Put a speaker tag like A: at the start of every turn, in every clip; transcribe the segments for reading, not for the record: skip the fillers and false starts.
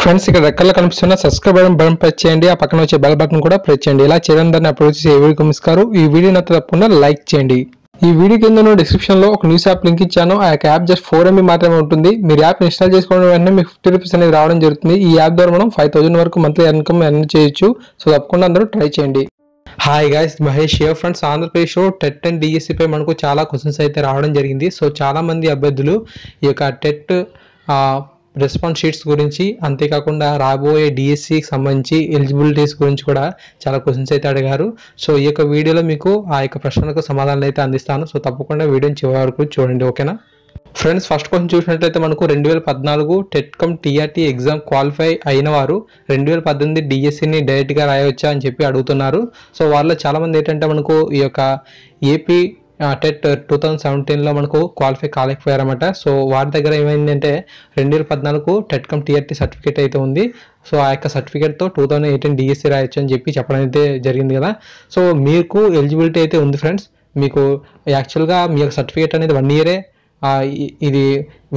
A: Friends ఇక్కడ రెక్కల్లో కనిపిస్తున్న subscribe button press చేయండి, ఆ పక్కన వచ్చే బెల్ బటన్ కూడా ప్రెస్ చేయండి. ఇలా చేయడం ద్వారా అప్లోడ్ చేసే ఏ వీడియో మిస్కారు. ఈ వీడియో నచ్చితే తప్పకుండా లైక్ చేయండి. ఈ వీడియో కింద డిస్క్రిప్షన్ లో ఒక న్యూస్ యాప్ లింక్ ఇచ్చాను. ఆ యాప్ జస్ట్ 4 MB మాత్రమే ఉంటుంది. మీరు యాప్ ఇన్స్టాల్ చేసుకోవడం వెంటనే మీకు 50 రూపీస్ అనేది రావడం జరుగుతుంది. ఈ యాప్ ద్వారా మనం 5000 వరకు మంత్లీ ఇన్కమ్ ఎర్న్ చేయొచ్చు. సో తప్పకుండా అందరూ ట్రై చేయండి. Hi guys, Mahesh here. Friends, ఆంధ్రప్రదేశ్లో టెట్ అండ్ డిఎస్సి పై మనకు చాలా క్వశ్చన్స్ అయితే రావడం జరిగింది. సో చాలా మంది అభ్యర్థులు ఈ యొక్క టెట్ రెస్పాన్స్ షీట్స్ గురించి, అంతేకాకుండా రాబోయే డిఎస్సికి సంబంధించి ఎలిజిబిలిటీస్ గురించి కూడా చాలా క్వశ్చన్స్ అయితే అడిగారు. సో ఈ యొక్క వీడియోలో మీకు ఆ యొక్క ప్రశ్నలకు సమాధానాలు అయితే అందిస్తాను. సో తప్పకుండా వీడియోని చివరి వరకు చూడండి, ఓకేనా. ఫ్రెండ్స్, ఫస్ట్ క్వశ్చన్ చూసినట్లయితే మనకు 2014 టెట్కమ్ టీఆర్టీ ఎగ్జామ్ క్వాలిఫై అయిన వారు 2018 డిఎస్సిని డైరెక్ట్గా రాయవచ్చా అని చెప్పి అడుగుతున్నారు. సో వాళ్ళలో చాలామంది ఏంటంటే మనకు ఈ యొక్క ఏపీ టెట్ 2017లో మనకు క్వాలిఫై కాలేకపోయారన్నమాట. సో వారి దగ్గర ఏమైందంటే 2014 టెట్కమ్ టీఆర్టీ సర్టిఫికేట్ అయితే ఉంది. సో ఆ యొక్క సర్టిఫికేట్తో 2018 డిఎస్సి రాయొచ్చు అని చెప్పి చెప్పడం అయితే జరిగింది కదా. సో మీకు ఎలిజిబిలిటీ అయితే ఉంది ఫ్రెండ్స్. మీకు యాక్చువల్గా మీ యొక్క సర్టిఫికేట్ అనేది 1 ఇయరే ఇది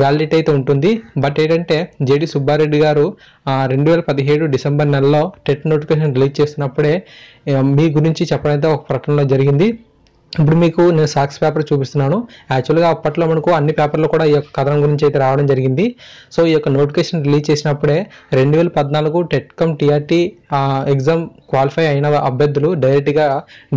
A: వ్యాలిడిటీ అయితే ఉంటుంది. బట్ ఏంటంటే జేడి సుబ్బారెడ్డి గారు 2017 డిసెంబర్ నెలలో టెట్ నోటిఫికేషన్ రిలీజ్ చేసినప్పుడే మీ గురించి చెప్పడం అయితే ఒక ప్రకటనలో జరిగింది. ఇప్పుడు మీకు నేను సాక్స్ పేపర్ చూపిస్తున్నాను. యాక్చువల్గా అప్పట్లో మనకు అన్ని పేపర్లో కూడా ఈ యొక్క కథనం గురించి అయితే రావడం జరిగింది. సో ఈ యొక్క నోటిఫికేషన్ రిలీజ్ చేసినప్పుడే 2014 టెట్కమ్ టీఆర్టీ ఎగ్జామ్ క్వాలిఫై అయిన అభ్యర్థులు డైరెక్ట్గా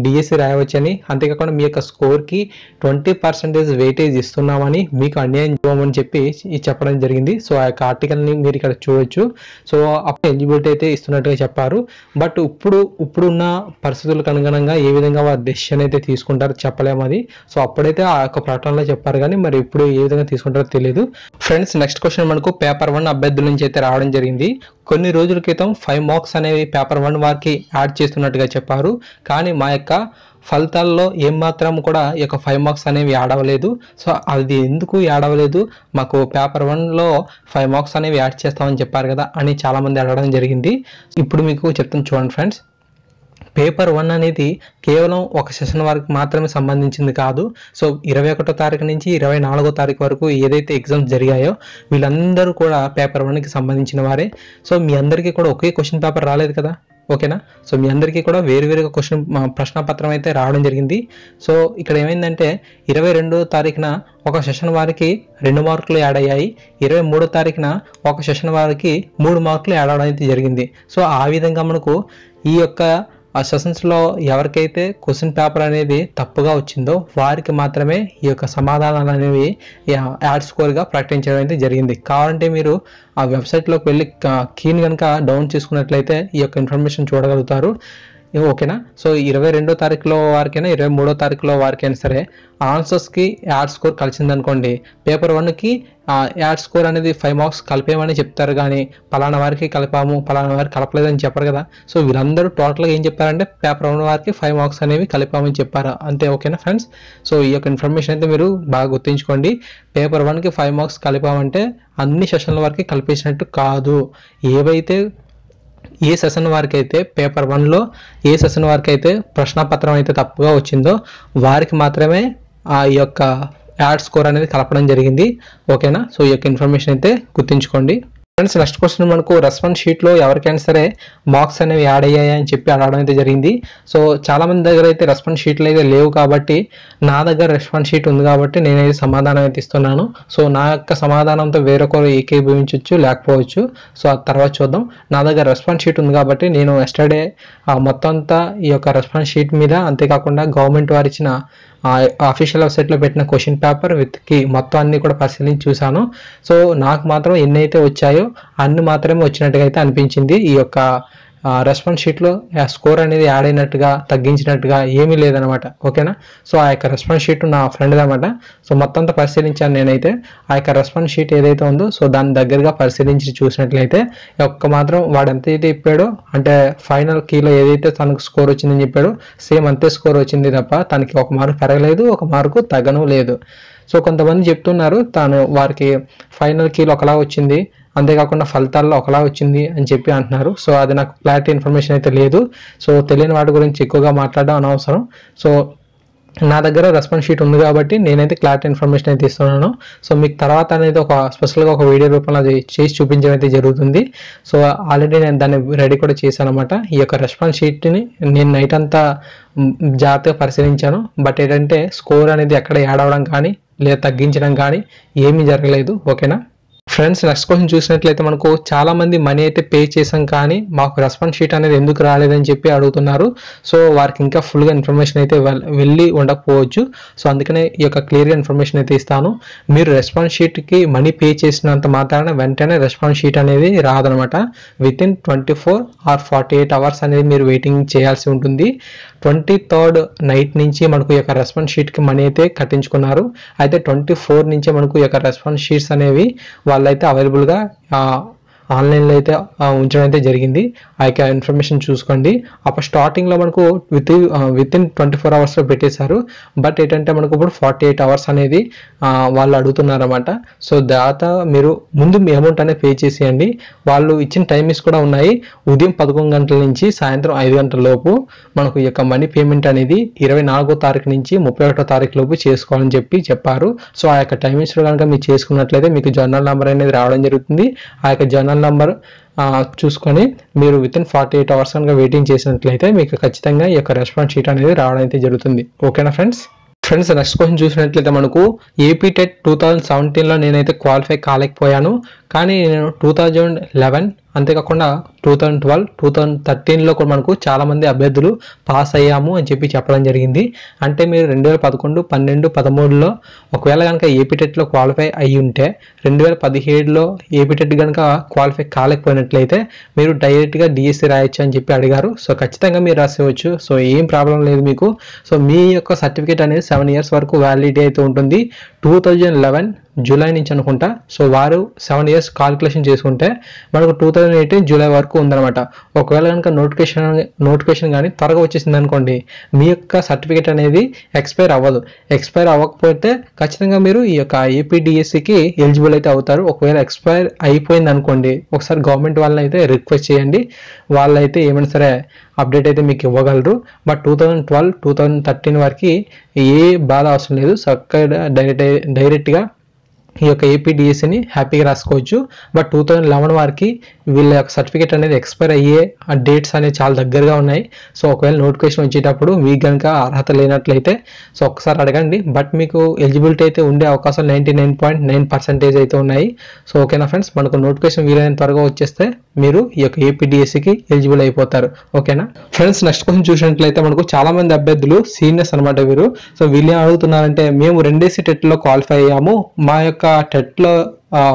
A: డిఎస్సి రాయవచ్చని, అంతేకాకుండా మీ యొక్క స్కోర్కి 20% వెయిటేజ్ ఇస్తున్నామని, మీకు అన్యాయం ఇవ్వమని చెప్పి చెప్పడం జరిగింది. సో ఆ యొక్క ఆర్టికల్ని మీరు ఇక్కడ చూడొచ్చు. సో అప్పుడు ఎలిజిబిలిటీ అయితే ఇస్తున్నట్టుగా చెప్పారు. బట్ ఇప్పుడున్న పరిస్థితులకు అనుగుణంగా ఏ విధంగా వారు డెసిషన్ అయితే తీసుకుంటారు చెప్పలేము అది. సో అప్పుడైతే ఆ యొక్క ప్రకటనలో చెప్పారు, కానీ మరి ఇప్పుడు ఏ విధంగా తీసుకుంటారో తెలియదు. ఫ్రెండ్స్, నెక్స్ట్ క్వశ్చన్ మనకు పేపర్ 1 అభ్యర్థుల నుంచి అయితే రావడం జరిగింది. కొన్ని రోజుల క్రితం 5 మార్క్స్ అనేవి పేపర్ 1 వారికి యాడ్ చేస్తున్నట్టుగా చెప్పారు. కానీ మా యొక్క ఫలితాల్లో ఏమాత్రం కూడా ఈ యొక్క 5 మార్క్స్ అనేవి యాడ్ అవ్వలేదు. సో అది ఎందుకు యాడ్ అవ్వలేదు, మాకు పేపర్ 1లో 5 మార్క్స్ అనేవి యాడ్ చేస్తామని చెప్పారు కదా అని చాలామంది అడగడం జరిగింది. ఇప్పుడు మీకు చెప్తాను చూడండి ఫ్రెండ్స్. పేపర్ 1 అనేది కేవలం ఒక సెషన్ వరకు మాత్రమే సంబంధించింది కాదు. సో 21వ తారీఖు నుంచి 24వ తారీఖు వరకు ఏదైతే ఎగ్జామ్స్ జరిగాయో వీళ్ళందరూ కూడా పేపర్ 1కి సంబంధించిన వారే. సో మీ అందరికీ కూడా ఒకే క్వశ్చన్ పేపర్ రాలేదు కదా, ఓకేనా. సో మీ అందరికీ కూడా వేరువేరుగా ప్రశ్నపత్రం అయితే రావడం జరిగింది. సో ఇక్కడ ఏమైందంటే 22వ తారీఖున ఒక సెషన్ వారికి 2 మార్కులు యాడ్ అయ్యాయి. 23వ తారీఖున ఒక సెషన్ వారికి 3 మార్కులు యాడ్ అవడం అయితే జరిగింది. సో ఆ విధంగా మనకు ఈ యొక్క ఆ సెషన్స్లో ఎవరికైతే క్వశ్చన్ పేపర్ అనేది తప్పుగా వచ్చిందో వారికి మాత్రమే ఈ యొక్క సమాధానాలు అనేవి యాడ్ స్కోర్గా ప్రకటించడం అయితే జరిగింది. కావాలంటే మీరు ఆ వెబ్సైట్లోకి వెళ్ళి కీని కనుక డౌన్ చేసుకున్నట్లయితే ఈ యొక్క ఇన్ఫర్మేషన్ చూడగలుగుతారు, ఓకేనా. సో 22వ తారీఖులో వారికైనా 23వ తారీఖులో వారికైనా సరే ఆన్సర్స్కి యాడ్ స్కోర్ కలిసిందనుకోండి, పేపర్ 1కి యాడ్ స్కోర్ అనేది 5 మార్క్స్ కలిపేమని చెప్తారు, కానీ పలానా వారికి కలిపాము పలానా వారికి కలపలేదని చెప్పరు కదా. సో వీళ్ళందరూ టోటల్గా ఏం చెప్పారంటే పేపర్ 1 వారికి 5 మార్క్స్ అనేవి కలిపామని చెప్పారు అంతే, ఓకేనా ఫ్రెండ్స్. సో ఈ యొక్క ఇన్ఫర్మేషన్ అయితే మీరు బాగా గుర్తుంచుకోండి. పేపర్ 1కి 5 మార్క్స్ కలిపామంటే అన్ని సెషన్ల వరకు కలిపేసినట్టు కాదు. ఏవైతే ఏ సెషన్ వారికి అయితే పేపర్ 1లో ఏ సెషన్ వారికి అయితే ప్రశ్నపత్రం అయితే తప్పుగా వచ్చిందో వారికి మాత్రమే ఈ యొక్క యాడ్ స్కోర్ అనేది కలపడం జరిగింది, ఓకేనా. సో ఈ యొక్క ఇన్ఫర్మేషన్ అయితే గుర్తుంచుకోండి. ఫ్రెండ్స్, నెక్స్ట్ క్వశ్చన్ మనకు రెస్పాన్స్ షీట్లో ఎవరికైనా సరే మార్క్స్ అనేవి యాడ్ అయ్యాయి అని చెప్పి అడగడం అయితే జరిగింది. సో చాలామంది దగ్గర అయితే రెస్పాన్స్ షీట్లు అయితే లేవు కాబట్టి నా దగ్గర రెస్పాన్స్ షీట్ ఉంది కాబట్టి నేనైతే సమాధానం అయితే ఇస్తున్నాను. సో నా యొక్క సమాధానంతో వేరొకరు ఏకీభవించవచ్చు లేకపోవచ్చు. సో ఆ తర్వాత చూద్దాం. నా దగ్గర రెస్పాన్స్ షీట్ ఉంది కాబట్టి నేను ఎస్టర్డే మొత్తం అంతా ఈ యొక్క రెస్పాన్స్ షీట్ మీద, అంతేకాకుండా గవర్నమెంట్ వారు ఇచ్చిన అఫీషియల్ వెబ్సైట్లో పెట్టిన క్వశ్చన్ పేపర్ విత్కి మొత్తం అన్ని కూడా పరిశీలించి చూశాను. సో నాకు మాత్రం ఎన్ని అయితే వచ్చాయో అన్ని మాత్రమే వచ్చినట్టుగా అయితే అనిపించింది. ఈ యొక్క రెస్పాన్స్ షీట్లో స్కోర్ అనేది యాడ్ అయినట్టుగా తగ్గించినట్టుగా ఏమీ లేదనమాట, ఓకేనా. సో ఆ యొక్క రెస్పాన్స్ షీట్ నా ఫ్రెండ్ అనమాట. సో మొత్తం అంతా పరిశీలించాను నేనైతే. ఆ యొక్క రెస్పాన్స్ షీట్ ఏదైతే ఉందో సో దాని దగ్గరగా పరిశీలించి చూసినట్లయితే ఒక్క మాత్రం వాడు ఎంత అయితే చెప్పాడో, అంటే ఫైనల్ కీలో ఏదైతే తనకు స్కోర్ వచ్చిందని చెప్పాడో సేమ్ అంతే స్కోర్ వచ్చింది తప్ప తనకి 1 మార్కు పెరగలేదు, 1 మార్కు తగ్గను లేదు. సో కొంతమంది చెప్తున్నారు వారికి ఫైనల్ కీలో ఒకలా వచ్చింది, అంతేకాకుండా ఫలితాల్లో ఒకలా వచ్చింది అని చెప్పి అంటున్నారు. సో అది నాకు క్లారిటీ ఇన్ఫర్మేషన్ అయితే లేదు. సో తెలియని వాటి గురించి ఎక్కువగా మాట్లాడడం అనవసరం. సో నా దగ్గర రెస్పాన్స్ షీట్ ఉంది కాబట్టి నేనైతే క్లారిటీ ఇన్ఫర్మేషన్ అయితే ఇస్తున్నాను. సో మీకు తర్వాత అనేది ఒక స్పెషల్గా ఒక వీడియో రూపంలో అది చేసి చూపించడం అయితే జరుగుతుంది. సో ఆల్రెడీ నేను దాన్ని రెడీ కూడా చేశాను అనమాట. ఈ యొక్క రెస్పాన్స్ షీట్ని నేను నైట్ అంతా జాగ్రత్తగా పరిశీలించాను. బట్ ఏంటంటే స్కోర్ అనేది ఎక్కడ యాడ్ అవ్వడం కానీ లేదా తగ్గించడం కానీ ఏమీ జరగలేదు. ఓకేనా ఫ్రెండ్స్, నెక్స్ట్ క్వశ్చన్ చూసినట్లయితే మనకు చాలా మంది మనీ అయితే పే చేసాం కానీ మాకు రెస్పాన్స్ షీట్ అనేది ఎందుకు రాలేదని చెప్పి అడుగుతున్నారు. సో వారికి ఇంకా ఫుల్గా ఇన్ఫర్మేషన్ అయితే వెళ్ళి ఉండకపోవచ్చు. సో అందుకనే ఈ యొక్క క్లియర్గా ఇన్ఫర్మేషన్ అయితే ఇస్తాను. మీరు రెస్పాన్స్ షీట్కి మనీ పే చేసినంత మాత్రాన వెంటనే రెస్పాన్స్ షీట్ అనేది రాదనమాట. వితిన్ 24 or 48 hours అనేది మీరు వెయిటింగ్ చేయాల్సి ఉంటుంది. 23rd నైట్ నుంచి మనకు ఈ యొక్క రెస్పాన్స్ షీట్కి మనీ అయితే కట్టించుకున్నారు. అయితే 24 నుంచే మనకు ఈ యొక్క రెస్పాన్స్ షీట్స్ అనేవి వాళ్ళైతే అవైలబుల్గా ఆన్లైన్లో అయితే ఉంచడం అయితే జరిగింది. ఆ యొక్క ఇన్ఫర్మేషన్ చూసుకోండి. అప్పుడు స్టార్టింగ్లో మనకు వితిన్ 24 hours పెట్టేశారు. బట్ ఏంటంటే మనకు ఇప్పుడు 48 hours అనేది వాళ్ళు అడుగుతున్నారన్నమాట. సో తర్వాత మీరు ముందు మీ అమౌంట్ అనేది పే చేసేయండి. వాళ్ళు ఇచ్చిన టైమింగ్స్ కూడా ఉన్నాయి. ఉదయం 11 గంటల నుంచి సాయంత్రం 5 గంటల లోపు మనకు ఈ యొక్క మనీ పేమెంట్ అనేది 24వ తారీఖు నుంచి 31వ తారీఖు లోపు చేసుకోవాలని చెప్పారు. సో ఆ యొక్క టైమింగ్స్ కనుక మీరు చేసుకున్నట్లయితే మీకు జర్నల్ నెంబర్ అనేది రావడం జరుగుతుంది. ఆ యొక్క జర్నల్ నంబర్ చూసుకొని మీరు వితిన్ 48 hours కనుక వెయిటింగ్ చేసినట్లయితే మీకు ఖచ్చితంగా ఈ యొక్క రెస్పాన్స్ షీట్ అనేది రావడం అయితే జరుగుతుంది. ఓకేనా ఫ్రెండ్స్, నెక్స్ట్ క్వశ్చన్ చూసినట్లయితే మనకు ఏపీ టెట్ 2017లో నేనైతే క్వాలిఫై కాలేకపోయాను. కానీ నేను 2011 అంతేకాకుండా 2012, 2013లో కూడా మనకు చాలామంది అభ్యర్థులు పాస్ అయ్యాము అని చెప్పి చెప్పడం జరిగింది. అంటే మీరు 2011, 12, 13లో ఒకవేళ కనుక ఏపీ టెట్లో క్వాలిఫై అయ్యి ఉంటే 2017లో ఏపీ టెట్ కనుక క్వాలిఫై కాలేకపోయినట్లయితే మీరు డైరెక్ట్గా డిఎస్సి రాయొచ్చు అని చెప్పి అడిగారు. సో ఖచ్చితంగా మీరు రాసేవచ్చు. సో ఏం ప్రాబ్లం లేదు మీకు. సో మీ యొక్క సర్టిఫికేట్ అనేది 7 years వరకు వ్యాలిడిటీ అయితే ఉంటుంది. 2011 జూలై నుంచి అనుకుంటా. సో వారు 7 years కాల్కులేషన్ చేసుకుంటే మనకు 2018 జూలై వరకు ఉందన్నమాట. ఒకవేళ కనుక నోటిఫికేషన్ కానీ త్వరగా వచ్చేసింది అనుకోండి, మీ యొక్క సర్టిఫికేట్ అనేది ఎక్స్పైర్ అవ్వదు. ఎక్స్పైర్ అవ్వకపోతే ఖచ్చితంగా మీరు ఈ యొక్క ఏపీడిఎస్సికి ఎలిజిబుల్ అయితే అవుతారు. ఒకవేళ ఎక్స్పైర్ అయిపోయింది అనుకోండి, ఒకసారి గవర్నమెంట్ వాళ్ళని అయితే రిక్వెస్ట్ చేయండి. వాళ్ళైతే ఏమైనా సరే అప్డేట్ అయితే మీకు ఇవ్వగలరు. బట్ 2012, 2013 వరకు ఏ బాధ అవసరం లేదు. చక్కగా డైరెక్ట్గా ఈ యొక్క ఏపీడిఎస్సిని హ్యాపీగా రాసుకోవచ్చు. బట్ 2011 వారికి వీళ్ళ యొక్క సర్టిఫికేట్ అనేది ఎక్స్పైర్ అయ్యే డేట్స్ అనేవి చాలా దగ్గరగా ఉన్నాయి. సో ఒకవేళ నోటిఫికేషన్ వచ్చేటప్పుడు మీకు కనుక అర్హత లేనట్లయితే సో ఒకసారి అడగండి. బట్ మీకు ఎలిజిబిలిటీ అయితే ఉండే అవకాశం 99.9% అయితే ఉన్నాయి. సో ఓకేనా ఫ్రెండ్స్, మనకు నోటిఫికేషన్ వీలైనంత త్వరగా వచ్చేస్తే మీరు ఈ యొక్క ఏపీడిఎస్సికి ఎలిజిబుల్ అయిపోతారు. ఓకేనా ఫ్రెండ్స్, నెక్స్ట్ క్వశ్చన్ చూసినట్లయితే మనకు చాలా మంది అభ్యర్థులు సీనియర్స్ అనమాట వీరు. సో వీళ్ళు ఏం అడుగుతున్నారంటే, మేము 2 టెట్లో క్వాలిఫై అయ్యాము. మా యొక్క టెట్లో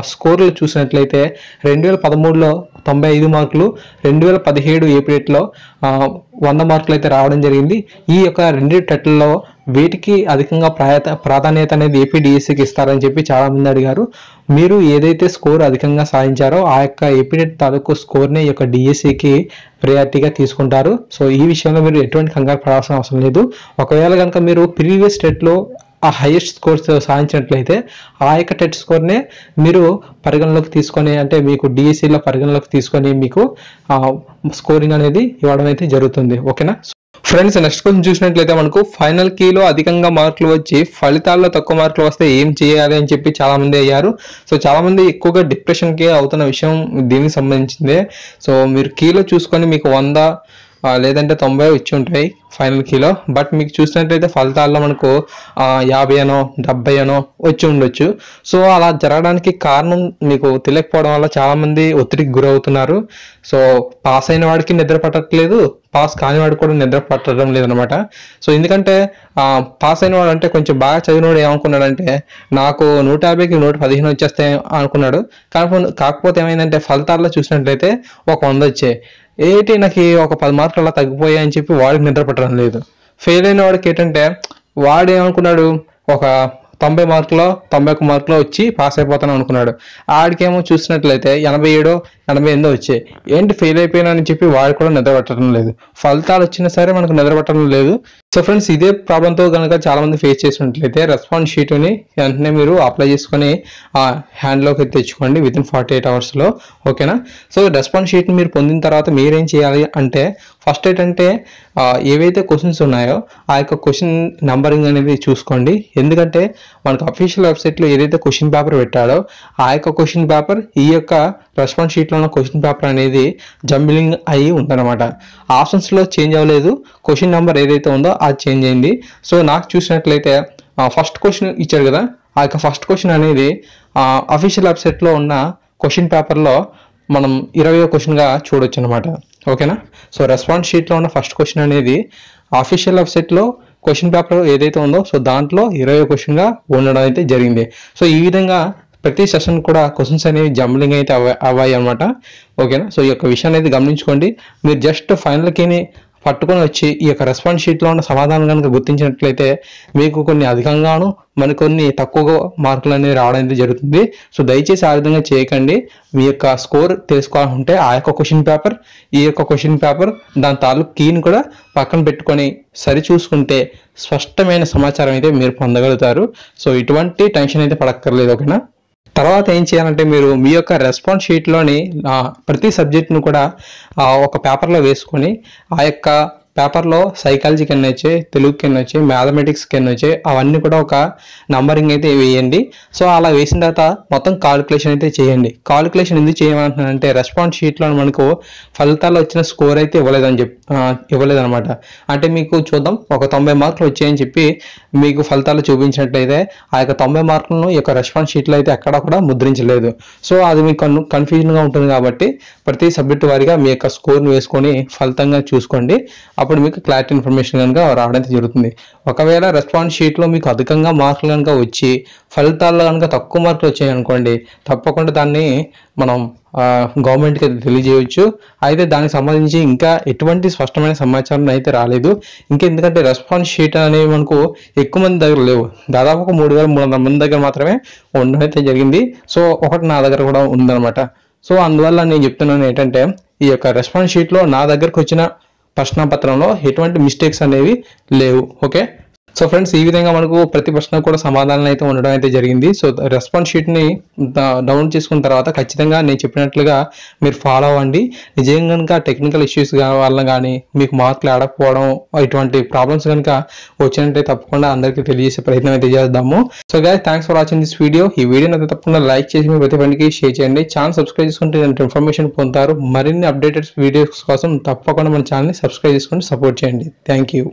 A: స్కోర్లు చూసినట్లయితే 2013లో 95 మార్కులు, 2017 ఏప్రిల్లో 100 మార్కులు అయితే రావడం జరిగింది. ఈ యొక్క 2 టెట్లలో వీటికి అధికంగా ప్రాధాన్యత అనేది ఏపీడిఎస్సికి ఇస్తారని చెప్పి చాలా మంది అడిగారు. మీరు ఏదైతే స్కోర్ అధికంగా సాధించారో ఆ యొక్క ఏపీడెట్ తాలూకు స్కోర్ని ఈ యొక్క డిఎస్సికి ప్రయారిటీగా తీసుకుంటారు. సో ఈ విషయంలో మీరు ఎటువంటి కంగారు పడాల్సిన అవసరం లేదు. ఒకవేళ కనుక మీరు ప్రీవియస్ టెట్లో ఆ హైయెస్ట్ స్కోర్స్ సాధించినట్లయితే ఆ యొక్క టెట్ స్కోర్నే మీరు పరిగణలోకి తీసుకొని, అంటే మీకు డిఎస్సిలో పరిగణలోకి తీసుకొని మీకు స్కోరింగ్ అనేది ఇవ్వడం అయితే జరుగుతుంది. ఓకేనా ఫ్రెండ్స్, నెక్స్ట్ క్వశ్చన్ చూసినట్లయితే మనకు ఫైనల్ కీలో అధికంగా మార్కులు వచ్చి ఫలితాల్లో తక్కువ మార్కులు వస్తే ఏం చేయాలి అని చెప్పి చాలా మంది అయ్యారు. సో చాలా మంది ఎక్కువగా డిప్రెషన్కి అవుతున్న విషయం దీనికి సంబంధించిందే. సో మీరు కీలో చూసుకొని మీకు 100 లేదంటే 90 వచ్చి ఉంటాయి ఫైనల్ కీలో. బట్ మీకు చూసినట్లయితే ఫలితాల్లో మనకు 50 70 వచ్చి ఉండొచ్చు. సో అలా జరగడానికి కారణం మీకు తెలియకపోవడం వల్ల చాలామంది ఒత్తిడికి గురవుతున్నారు. సో పాస్ అయిన వాడికి నిద్ర పట్టట్లేదు, పాస్ కాని వాడికి కూడా నిద్ర పట్టడం లేదనమాట. సో ఎందుకంటే పాస్ అయిన వాడు అంటే కొంచెం బాగా చదివినవాడు ఏమనుకున్నాడంటే నాకు 150కి 115 వచ్చేస్తాయి అనుకున్నాడు. కాకపోతే ఏమైందంటే ఫలితాల్లో చూసినట్లయితే ఒక 100 వచ్చాయి. ఏంటి నాకు ఒక 10 మార్కులు అలా తగ్గిపోయాయి అని చెప్పి వాడికి నిద్ర పట్టడం లేదు. ఫెయిల్ అయిన వాడికి ఏంటంటే వాడు ఏమనుకున్నాడు, ఒక 90 మార్కులో 91 మార్కులో వచ్చి పాస్ అయిపోతాను అనుకున్నాడు. ఆడికేమో చూసినట్లయితే 87, 88 వచ్చాయి. ఏంటి ఫెయిల్ అయిపోయినా అని చెప్పి వాడు కూడా నిద్ర పట్టడం లేదు. ఫలితాలు వచ్చినా సరే మనకు నిద్ర పట్టడం లేదు. సో ఫ్రెండ్స్, ఇదే ప్రాబ్లంతో కనుక చాలా మంది ఫేస్ చేసినట్లయితే రెస్పాన్స్ షీట్ని వెంటనే మీరు అప్లై చేసుకొని హ్యాండ్లోకి తెచ్చుకోండి వితిన్ 48 అవర్స్లో. ఓకేనా? సో రెస్పాన్స్ షీట్ని మీరు పొందిన తర్వాత మీరేం చేయాలి అంటే, ఫస్ట్ ఏంటంటే ఏవైతే క్వశ్చన్స్ ఉన్నాయో ఆ యొక్క క్వశ్చన్ నంబరింగ్ అనేది చూసుకోండి. ఎందుకంటే మనకు అఫీషియల్ వెబ్సైట్లో ఏదైతే క్వశ్చన్ పేపర్ పెట్టాడో ఆ యొక్క క్వశ్చన్ పేపర్ ఈ యొక్క రెస్పాన్స్ షీట్లో ఉన్న క్వశ్చన్ పేపర్ అనేది జంబ్లింగ్ అయ్యి ఉందన్నమాట. ఆప్షన్స్లో చేంజ్ అవ్వలేదు, క్వశ్చన్ నెంబర్ ఏదైతే ఉందో అది చేంజ్ అయింది. సో నాకు చూసినట్లయితే ఫస్ట్ క్వశ్చన్ ఇచ్చారు కదా, ఆ యొక్క ఫస్ట్ క్వశ్చన్ అనేది అఫీషియల్ వెబ్సైట్లో ఉన్న క్వశ్చన్ పేపర్లో మనం 20వ క్వశ్చన్గా చూడొచ్చు అనమాట. ఓకేనా? సో రెస్పాన్స్ షీట్లో ఉన్న ఫస్ట్ క్వశ్చన్ అనేది అఫీషియల్ వెబ్సైట్లో క్వశ్చన్ పేపర్ ఏదైతే ఉందో సో దాంట్లో 20వ క్వశ్చన్గా ఉండడం అయితే జరిగింది. సో ఈ విధంగా ప్రతి సెషన్ కూడా క్వశ్చన్స్ అనేవి జంబ్లింగ్ అయితే అవ్వాయి అనమాట. ఓకేనా? సో ఈ యొక్క విషయాన్ని అయితే గమనించుకోండి. మీరు జస్ట్ ఫైనల్ కీని పట్టుకొని వచ్చి ఈ యొక్క రెస్పాన్స్ షీట్లో ఉన్న సమాధానం కనుక గుర్తించినట్లయితే మీకు కొన్ని అధికంగాను మరికొన్ని తక్కువ మార్కులు అనేవి రావడం అయితే జరుగుతుంది. సో దయచేసి ఆ విధంగా చేయకండి. మీ యొక్క స్కోర్ తెలుసుకోవాలంటే ఆ యొక్క క్వశ్చన్ పేపర్, ఈ యొక్క క్వశ్చన్ పేపర్, దాని తాలూకు కీని కూడా పక్కన పెట్టుకొని సరి చూసుకుంటే స్పష్టమైన సమాచారం అయితే మీరు పొందగలుగుతారు. సో ఇటువంటి టెన్షన్ అయితే పడక్కర్లేదు. ఓకేనా? తర్వాత ఏం చేయాలంటే మీరు మీ యొక్క రెస్పాన్స్ షీట్లోని ప్రతి సబ్జెక్ట్ను కూడా ఒక పేపర్లో వేసుకొని ఆ యొక్క పేపర్లో సైకాలజీకి ఎన్ని వచ్చాయి, తెలుగుకి ఎన్ని వచ్చాయి, మ్యాథమెటిక్స్కి ఎన్ని వచ్చాయి అవన్నీ కూడా ఒక నంబరింగ్ అయితే వేయండి. సో అలా వేసిన తర్వాత మొత్తం కాలిక్యులేషన్ అయితే చేయండి. కాలిక్యులేషన్ ఎందుకు చేయమంటున్నానంటే రెస్పాన్స్ షీట్లో మనకు ఫలితాల్లో వచ్చిన స్కోర్ అయితే ఇవ్వలేదన్నమాట. అంటే మీకు చూద్దాం ఒక 90 మార్కులు వచ్చాయని చెప్పి మీకు ఫలితాలు చూపించినట్లయితే ఆ యొక్క 90 మార్కులను ఈ యొక్క రెస్పాన్స్ షీట్లో అయితే ఎక్కడ కూడా ముద్రించలేదు. సో అది మీకు కన్ఫ్యూజన్గా ఉంటుంది కాబట్టి ప్రతి సబ్జెక్టు వారిగా మీ యొక్క స్కోర్ని వేసుకొని ఫలితంగా చూసుకోండి. అప్పుడు మీకు క్లారిటీ ఇన్ఫర్మేషన్ కనుక రావడం జరుగుతుంది. ఒకవేళ రెస్పాన్స్ షీట్లో మీకు అధికంగా మార్కులు కనుక వచ్చి ఫలితాల్లో కనుక తక్కువ మార్కులు వచ్చాయి అనుకోండి, తప్పకుండా దాన్ని మనం గవర్నమెంట్కి తెలియజేయవచ్చు. అయితే దానికి సంబంధించి ఇంకా ఎటువంటి స్పష్టమైన సమాచారం అయితే రాలేదు. ఇంకెందుకంటే రెస్పాన్స్ షీట్ అనేవి మనకు ఎక్కువ మంది దగ్గర లేవు, దాదాపు ఒక 3300 మంది దగ్గర మాత్రమే ఉండడం అయితే జరిగింది. సో ఒకటి నా దగ్గర కూడా ఉందన్నమాట. సో అందువల్ల నేను చెప్తున్నాను ఏంటంటే ఈ యొక్క రెస్పాన్స్ షీట్లో నా దగ్గరకు వచ్చిన ప్రశ్నపత్రంలో ఎటువంటి మిస్టేక్స్ అనేవి లేవు. ఓకే? సో ఫ్రెండ్స్, ఈ విధంగా మనకు ప్రతి ప్రశ్న కూడా సమాధానం అయితే ఉండడం అయితే జరిగింది. సో రెస్పాన్స్ షీట్ని డౌన్లోడ్ చేసుకున్న తర్వాత ఖచ్చితంగా నేను చెప్పినట్లుగా మీరు ఫాలో అవ్వండి. నిజంగా కనుక టెక్నికల్ ఇష్యూస్ వల్ల కానీ మీకు మార్కులు ఆడకపోవడం ఇటువంటి ప్రాబ్లమ్స్ కనుక వచ్చినట్టే తప్పకుండా అందరికీ తెలియజేసే ప్రయత్నం అయితే చేద్దాము. So guys, thanks for watching this video. ఈ వీడియోని అయితే తప్పకుండా లైక్ చేసి మీ ప్రతి పనికి షేర్ చేయండి. ఛానల్ సబ్స్క్రైబ్ చేసుకుంటే ఇన్ఫర్మేషన్ పొందుతారు. మరిన్ని అప్డేటెడ్ వీడియోస్ కోసం తప్పకుండా మన ఛానల్ని సబ్స్క్రైబ్ చేసుకొని సపోర్ట్ చేయండి. Thank you.